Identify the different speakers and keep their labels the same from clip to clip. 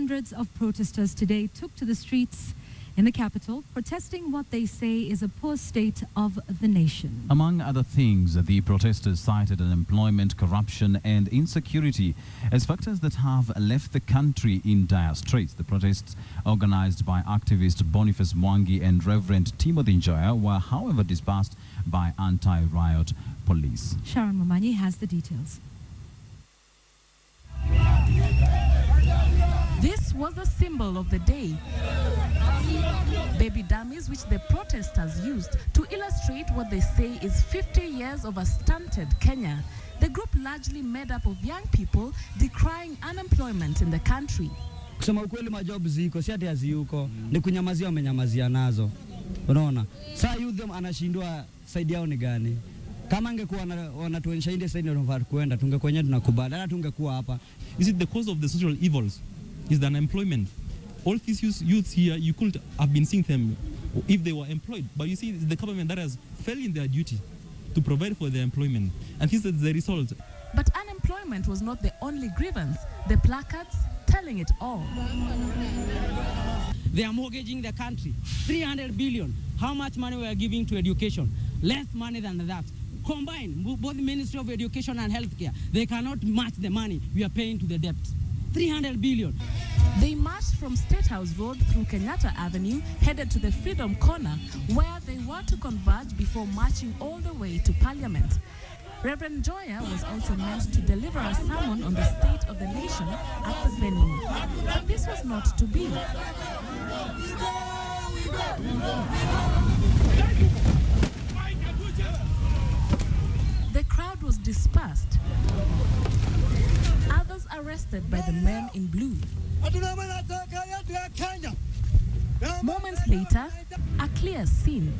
Speaker 1: Hundreds of protesters today took to the streets in the capital, protesting what they say is a poor state of the nation.
Speaker 2: Among other things, the protesters cited unemployment, corruption and insecurity as factors that have left the country in dire straits. The protests, organized by activist Boniface Mwangi and Reverend Timothy Njoya, were however dispersed by anti-riot police.
Speaker 1: Sharon Momanyi has the details.
Speaker 3: This was the symbol of the day. Baby dummies which the protesters used to illustrate what they say is 50 years of a stunted Kenya. The group largely made up of young people decrying unemployment in the country.
Speaker 4: Kusema ukweli majob ziko si ati haziyuko ni kunyamazia wamenyamazia nazo. Unaona? Saa youth anashindwa saidi yao ni gani? Kama angekuwa wanatuonyesha ile saidi ndio kwenda tungekwenye tunakubali hata tungekuwa hapa.
Speaker 5: Is it the cause of the social evils? Is the unemployment? All these youths here, you couldn't have been seeing them if they were employed. But you see, it's the government that has failed in their duty to provide for their employment. And this is the result.
Speaker 3: But unemployment was not the only grievance. The placards telling it all.
Speaker 6: They are mortgaging the country. 300 billion. How much money we are giving to education? Less money than that. Combined, both the Ministry of Education and Healthcare, they cannot match the money we are paying to the debt. 300 billion.
Speaker 3: They marched from State House Road through Kenyatta Avenue, headed to the Freedom Corner, where they were to converge before marching all the way to Parliament. Reverend Njoya was also meant to deliver a sermon on the state of the nation at the venue. But this was not to be. The crowd was dispersed. Others arrested by the men in blue. Moments later, a clear scene.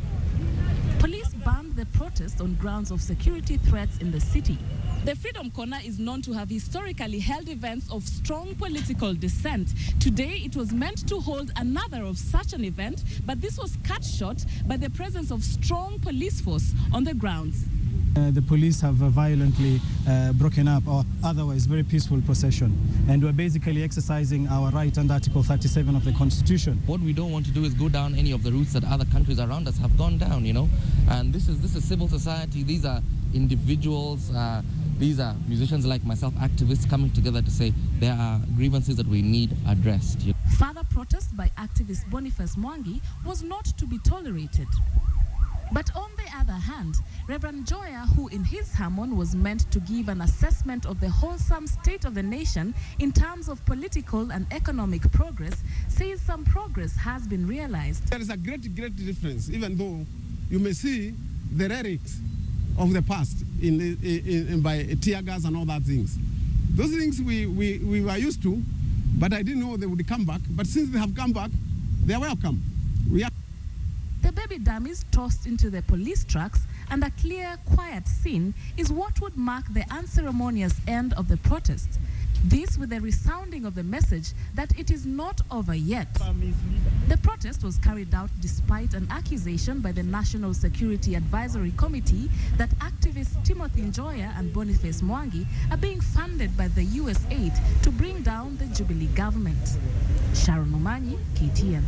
Speaker 3: Police banned the protest on grounds of security threats in the city. The Freedom Corner is known to have historically held events of strong political dissent. Today, it was meant to hold another of such an event, but this was cut short by the presence of strong police force on the grounds.
Speaker 7: The police have violently broken up our otherwise very peaceful procession, and we're basically exercising our right under Article 37 of the Constitution.
Speaker 8: What we don't want to do is go down any of the routes that other countries around us have gone down, you know. And this is civil society. These are individuals. These are musicians like myself, activists coming together to say there are grievances that we need addressed.
Speaker 3: Further protest by activist Boniface Mwangi was not to be tolerated. But on the other hand, Reverend Njoya, who in his sermon was meant to give an assessment of the wholesome state of the nation in terms of political and economic progress, says some progress has been realized.
Speaker 9: There is a great difference, even though you may see the lyrics of the past by tear gas and all that things. Those things we were used to, but I didn't know they would come back. But since they have come back, they are welcome.
Speaker 3: The baby dummies tossed into the police trucks and a clear, quiet scene is what would mark the unceremonious end of the protest. This with the resounding of the message that it is not over yet. The protest was carried out despite an accusation by the National Security Advisory Committee that activists Timothy Njoya and Boniface Mwangi are being funded by the US aid to bring down the Jubilee government. Sharon Momanyi, KTN.